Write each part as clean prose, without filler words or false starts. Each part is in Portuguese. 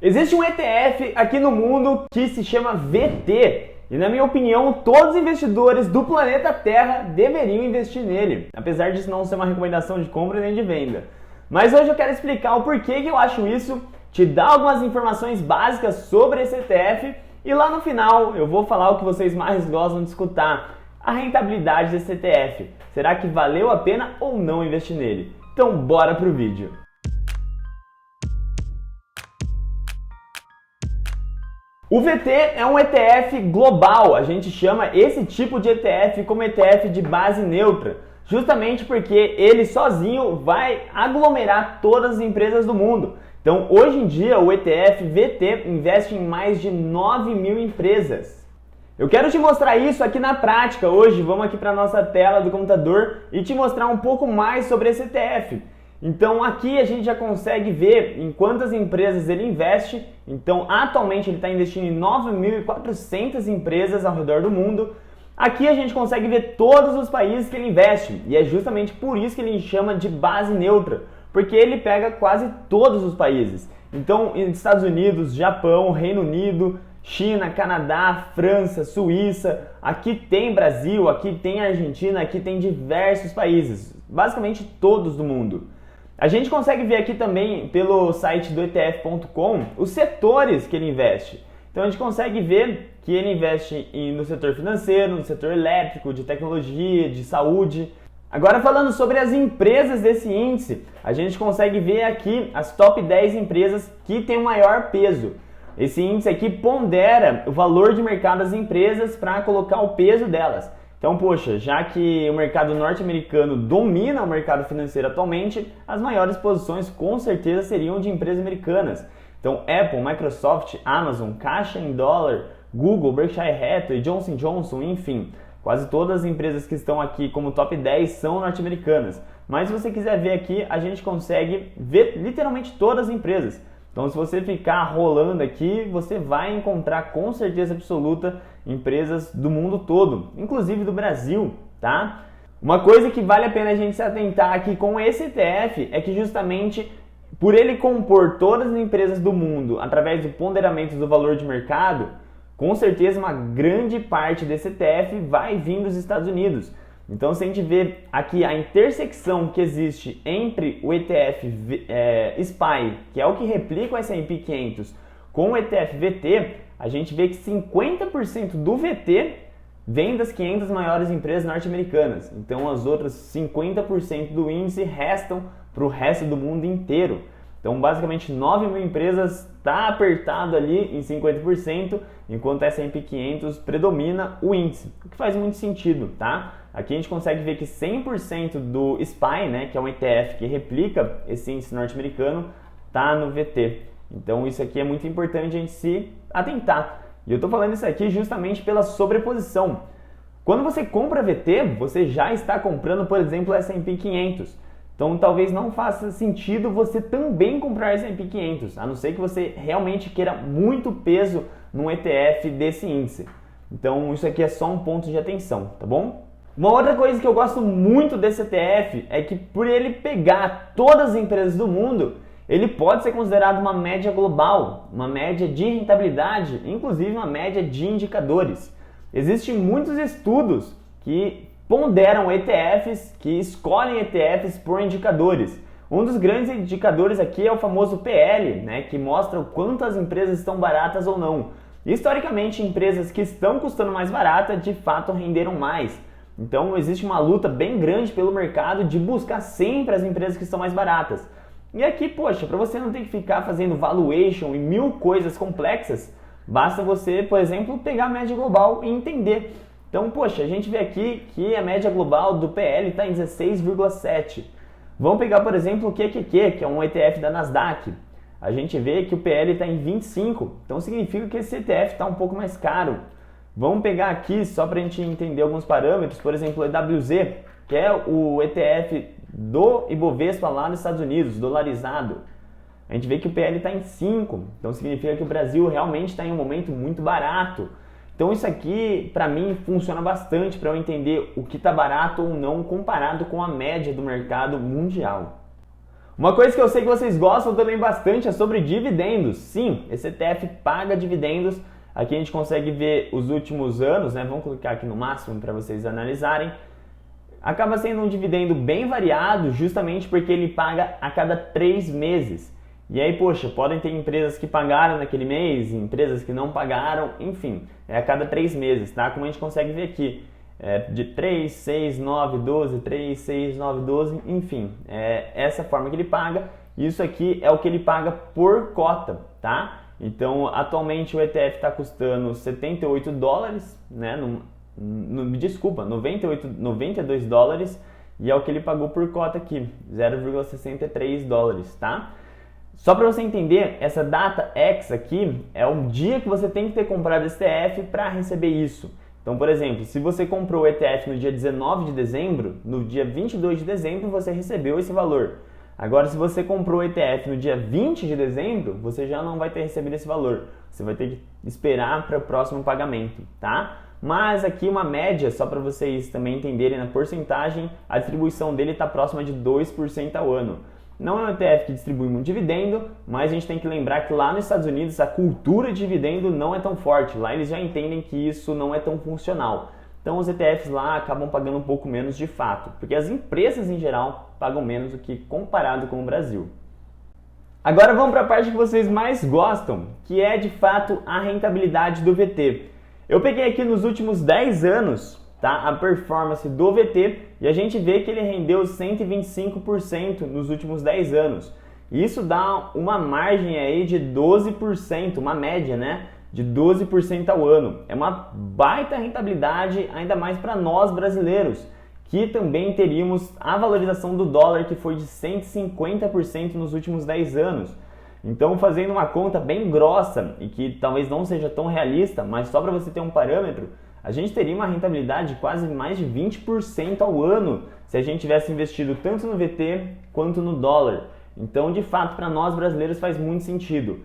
Existe um ETF aqui no mundo que se chama VT e, na minha opinião, todos os investidores do planeta Terra deveriam investir nele, apesar disso não ser uma recomendação de compra nem de venda. Mas hoje eu quero explicar o porquê que eu acho isso, te dar algumas informações básicas sobre esse ETF e lá no final eu vou falar o que vocês mais gostam de escutar, a rentabilidade desse ETF. Será que valeu a pena ou não investir nele? Então bora pro vídeo. O VT é um ETF global, a gente chama esse tipo de ETF como ETF de base neutra, justamente porque ele sozinho vai aglomerar todas as empresas do mundo. Então, hoje em dia, o ETF VT investe em mais de 9 mil empresas. Eu quero te mostrar isso aqui na prática hoje. Vamos aqui para a nossa tela do computador e te mostrar um pouco mais sobre esse ETF. Então, aqui a gente já consegue ver em quantas empresas ele investe. Então, atualmente ele está investindo em 9.400 empresas ao redor do mundo. Aqui a gente consegue ver todos os países que ele investe. E é justamente por isso que ele chama de base neutra, porque ele pega quase todos os países. Então, Estados Unidos, Japão, Reino Unido, China, Canadá, França, Suíça, aqui tem Brasil, aqui tem Argentina, aqui tem diversos países, basicamente todos do mundo. A gente consegue ver aqui também pelo site do ETF.com os setores que ele investe. Então a gente consegue ver que ele investe no setor financeiro, no setor elétrico, de tecnologia, de saúde. Agora falando sobre as empresas desse índice, a gente consegue ver aqui as top 10 empresas que têm o maior peso. Esse índice aqui pondera o valor de mercado das empresas para colocar o peso delas. Então, poxa, já que o mercado norte-americano domina o mercado financeiro atualmente, as maiores posições com certeza seriam de empresas americanas. Então, Apple, Microsoft, Amazon, Caixa em Dólar, Google, Berkshire Hathaway, Johnson & Johnson, enfim. Quase todas as empresas que estão aqui como top 10 são norte-americanas. Mas se você quiser ver aqui, a gente consegue ver literalmente todas as empresas. Então, se você ficar rolando aqui, você vai encontrar com certeza absoluta empresas do mundo todo, inclusive do Brasil, tá? Uma coisa que vale a pena a gente se atentar aqui com esse ETF é que justamente por ele compor todas as empresas do mundo através do ponderamento do valor de mercado, com certeza uma grande parte desse ETF vai vir dos Estados Unidos. Então, se a gente ver aqui a intersecção que existe entre o ETF SPY, que é o que replica o S&P 500, com o ETF VT, a gente vê que 50% do VT vem das 500 maiores empresas norte-americanas. Então, as outras 50% do índice restam para o resto do mundo inteiro. Então, basicamente, 9 mil empresas está apertado ali em 50%, enquanto o S&P 500 predomina o índice, o que faz muito sentido, tá? Aqui a gente consegue ver que 100% do SPY, né, que é um ETF que replica esse índice norte-americano, está no VT. Então, isso aqui é muito importante a gente se atentar. E eu estou falando isso aqui justamente pela sobreposição. Quando você compra VT, você já está comprando, por exemplo, o S&P 500. Então, talvez não faça sentido você também comprar S&P 500, a não ser que você realmente queira muito peso num ETF desse índice. Então, isso aqui é só um ponto de atenção, tá bom? Uma outra coisa que eu gosto muito desse ETF é que por ele pegar todas as empresas do mundo, ele pode ser considerado uma média global, uma média de rentabilidade, inclusive uma média de indicadores. Existem muitos estudos que ponderam ETFs, que escolhem ETFs por indicadores. Um dos grandes indicadores aqui é o famoso PL, né, que mostra o quanto as empresas estão baratas ou não. Historicamente, empresas que estão custando mais barata, de fato, renderam mais. Então, existe uma luta bem grande pelo mercado de buscar sempre as empresas que estão mais baratas. E aqui, poxa, para você não ter que ficar fazendo valuation e mil coisas complexas, basta você, por exemplo, pegar a média global e entender. Então, poxa, a gente vê aqui que a média global do PL está em 16,7. Vamos pegar, por exemplo, o QQQ, que é um ETF da Nasdaq. A gente vê que o PL está em 25, então significa que esse ETF está um pouco mais caro. Vamos pegar aqui, só para a gente entender alguns parâmetros, por exemplo, o EWZ, que é o ETF do Ibovespa lá nos Estados Unidos, dolarizado. A gente vê que o PL está em 5, então significa que o Brasil realmente está em um momento muito barato. Então isso aqui, para mim, funciona bastante para eu entender o que está barato ou não comparado com a média do mercado mundial. Uma coisa que eu sei que vocês gostam também bastante é sobre dividendos. Sim, esse ETF paga dividendos. Aqui a gente consegue ver os últimos anos, né? Vamos clicar aqui no máximo para vocês analisarem. Acaba sendo um dividendo bem variado, justamente porque ele paga a cada 3 meses. E aí, poxa, podem ter empresas que pagaram naquele mês, empresas que não pagaram, enfim, é a cada 3 meses, tá? Como a gente consegue ver aqui, de 3, 6, 9, 12, 3, 6, 9, 12, enfim, é essa forma que ele paga. Isso aqui é o que ele paga por cota, tá? Então, atualmente o ETF está custando 78 dólares, né? Desculpa, 92 dólares, e é o que ele pagou por cota aqui, 0,63 dólares, tá? Só para você entender, essa data X aqui é o dia que você tem que ter comprado esse ETF para receber isso. Então, por exemplo, se você comprou o ETF no dia 19 de dezembro, no dia 22 de dezembro você recebeu esse valor. Agora, se você comprou o ETF no dia 20 de dezembro, você já não vai ter recebido esse valor. Você vai ter que esperar para o próximo pagamento, tá? Mas aqui uma média, só para vocês também entenderem na porcentagem, a distribuição dele está próxima de 2% ao ano. Não é um ETF que distribui muito dividendo, mas a gente tem que lembrar que lá nos Estados Unidos a cultura de dividendo não é tão forte. Lá eles já entendem que isso não é tão funcional. Então os ETFs lá acabam pagando um pouco menos de fato, porque as empresas em geral pagam menos do que comparado com o Brasil. Agora vamos para a parte que vocês mais gostam, que é de fato a rentabilidade do VT. Eu peguei aqui nos últimos 10 anos, tá, a performance do VT e a gente vê que ele rendeu 125% nos últimos 10 anos. Isso dá uma margem aí de 12%, uma média, né, de 12% ao ano. É uma baita rentabilidade, ainda mais para nós brasileiros, que também teríamos a valorização do dólar que foi de 150% nos últimos 10 anos. Então, fazendo uma conta bem grossa e que talvez não seja tão realista, mas só para você ter um parâmetro, a gente teria uma rentabilidade de quase mais de 20% ao ano se a gente tivesse investido tanto no VT quanto no dólar. Então, de fato, para nós brasileiros faz muito sentido.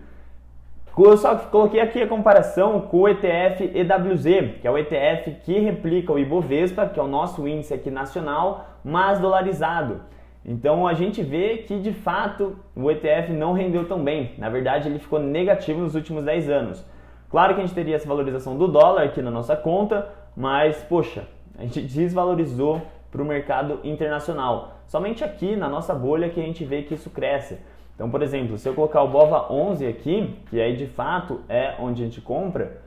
Eu só coloquei aqui a comparação com o ETF EWZ, que é o ETF que replica o Ibovespa, que é o nosso índice aqui nacional, mas dolarizado. Então a gente vê que de fato o ETF não rendeu tão bem, na verdade ele ficou negativo nos últimos 10 anos. Claro que a gente teria essa valorização do dólar aqui na nossa conta, mas poxa, a gente desvalorizou para o mercado internacional. Somente aqui na nossa bolha que a gente vê que isso cresce. Então, por exemplo, se eu colocar o BOVA11 aqui, que aí de fato é onde a gente compra,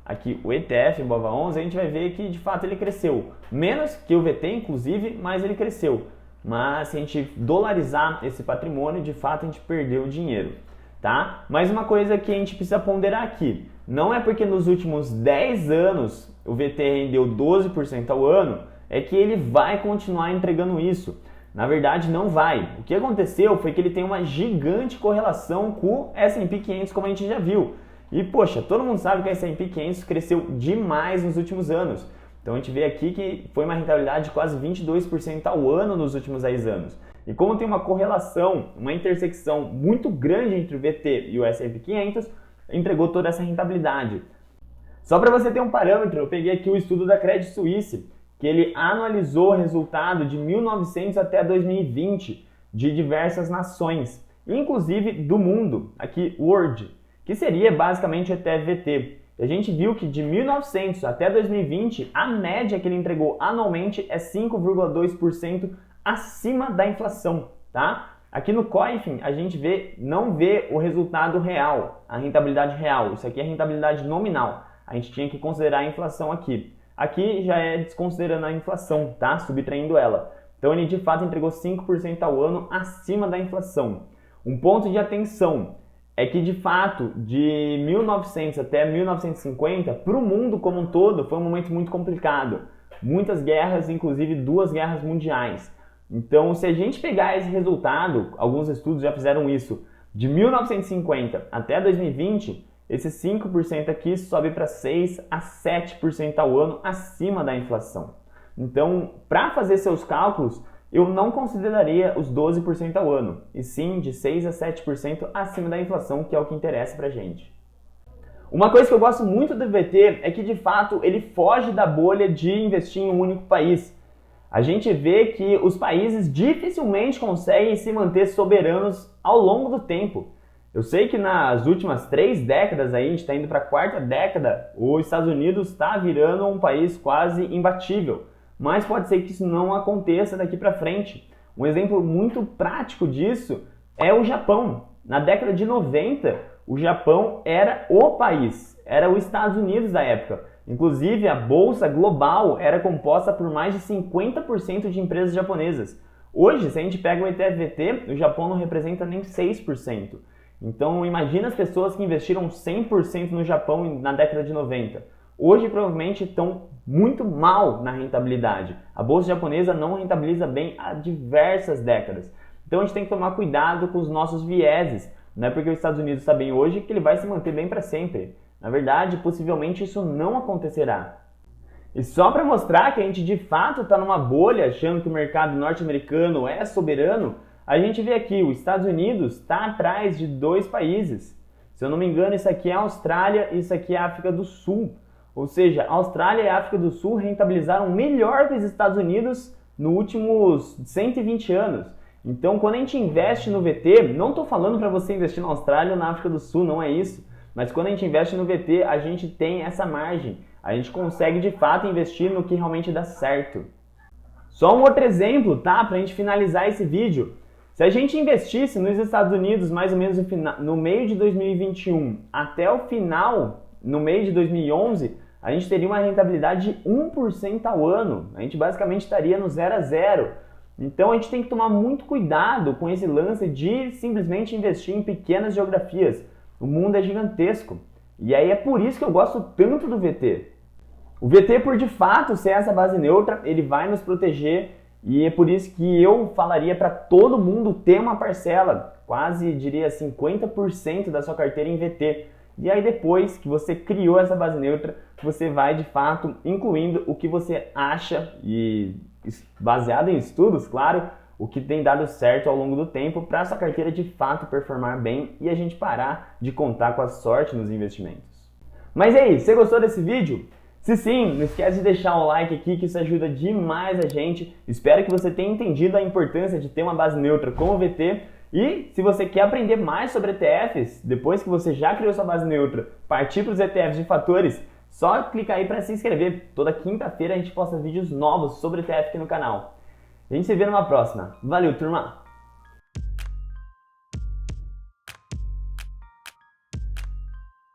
aqui o ETF BOVA11, a gente vai ver que de fato ele cresceu. Menos que o VT, inclusive, mas ele cresceu. Mas se a gente dolarizar esse patrimônio, de fato a gente perdeu dinheiro, tá? Mas uma coisa que a gente precisa ponderar aqui, não é porque nos últimos 10 anos o VT rendeu 12% ao ano, é que ele vai continuar entregando isso. Na verdade não vai. O que aconteceu foi que ele tem uma gigante correlação com o S&P 500, como a gente já viu. E poxa, todo mundo sabe que o S&P 500 cresceu demais nos últimos anos. Então a gente vê aqui que foi uma rentabilidade de quase 22% ao ano nos últimos 10 anos. E como tem uma correlação, uma intersecção muito grande entre o VT e o S&P 500, entregou toda essa rentabilidade. Só para você ter um parâmetro, eu peguei aqui o estudo da Credit Suisse, que ele analisou o resultado de 1900 até 2020 de diversas nações, inclusive do mundo, aqui World, que seria basicamente o ETF VT. A gente viu que de 1900 até 2020, a média que ele entregou anualmente é 5,2% acima da inflação, tá? Aqui no COIFIN, a gente não vê o resultado real, a rentabilidade real. Isso aqui é a rentabilidade nominal. A gente tinha que considerar a inflação aqui. Aqui já é desconsiderando a inflação, tá? Subtraindo ela. Então ele de fato entregou 5% ao ano acima da inflação. Um ponto de atenção é que de fato de 1900 até 1950, para o mundo como um todo, foi um momento muito complicado. Muitas guerras, inclusive 2 guerras mundiais. Então se a gente pegar esse resultado, alguns estudos já fizeram isso, de 1950 até 2020, esse 5% aqui sobe para 6 a 7% ao ano acima da inflação. Então, para fazer seus cálculos, eu não consideraria os 12% ao ano, e sim de 6 a 7% acima da inflação, que é o que interessa para a gente. Uma coisa que eu gosto muito do VT é que, de fato, ele foge da bolha de investir em um único país. a gente vê que os países dificilmente conseguem se manter soberanos ao longo do tempo. Eu sei que nas últimas 3 décadas, aí, a gente está indo para a 4ª década, os Estados Unidos está virando um país quase imbatível, mas pode ser que isso não aconteça daqui para frente. Um exemplo muito prático disso é o Japão. Na década de 90, o Japão era o país, era os Estados Unidos da época. Inclusive, a bolsa global era composta por mais de 50% de empresas japonesas. Hoje, se a gente pega o ETF-VT, o Japão não representa nem 6%. Então, imagina as pessoas que investiram 100% no Japão na década de 90. Hoje, provavelmente, estão muito mal na rentabilidade. A bolsa japonesa não rentabiliza bem há diversas décadas. Então, a gente tem que tomar cuidado com os nossos vieses. Não é porque os Estados Unidos está bem hoje que ele vai se manter bem para sempre. Na verdade, possivelmente isso não acontecerá. E só para mostrar que a gente de fato está numa bolha, achando que o mercado norte-americano é soberano, a gente vê aqui, os Estados Unidos está atrás de 2 países. Se eu não me engano, isso aqui é a Austrália e isso aqui é a África do Sul. Ou seja, a Austrália e a África do Sul rentabilizaram melhor que os Estados Unidos nos últimos 120 anos. Então, quando a gente investe no VT, não estou falando para você investir na Austrália ou na África do Sul, não é isso. Mas quando a gente investe no VT, a gente tem essa margem. A gente consegue, de fato, investir no que realmente dá certo. Só um outro exemplo, tá? Para a gente finalizar esse vídeo. Se a gente investisse nos Estados Unidos mais ou menos no meio de 2021 até o final, no meio de 2011, a gente teria uma rentabilidade de 1% ao ano. A gente basicamente estaria no 0 a 0. Então a gente tem que tomar muito cuidado com esse lance de simplesmente investir em pequenas geografias. O mundo é gigantesco. E aí é por isso que eu gosto tanto do VT. O VT, por de fato ser essa base neutra, ele vai nos proteger e é por isso que eu falaria para todo mundo ter uma parcela, quase diria 50% da sua carteira em VT. E aí depois que você criou essa base neutra, você vai de fato incluindo o que você acha e baseado em estudos, claro, o que tem dado certo ao longo do tempo para essa carteira de fato performar bem e a gente parar de contar com a sorte nos investimentos. Mas e aí, você gostou desse vídeo? Se sim, não esquece de deixar um like aqui que isso ajuda demais a gente. Espero que você tenha entendido a importância de ter uma base neutra como o VT. E se você quer aprender mais sobre ETFs, depois que você já criou sua base neutra, partir para os ETFs de fatores, só clicar aí para se inscrever. Toda quinta-feira a gente posta vídeos novos sobre ETF aqui no canal. A gente se vê numa próxima. Valeu, turma!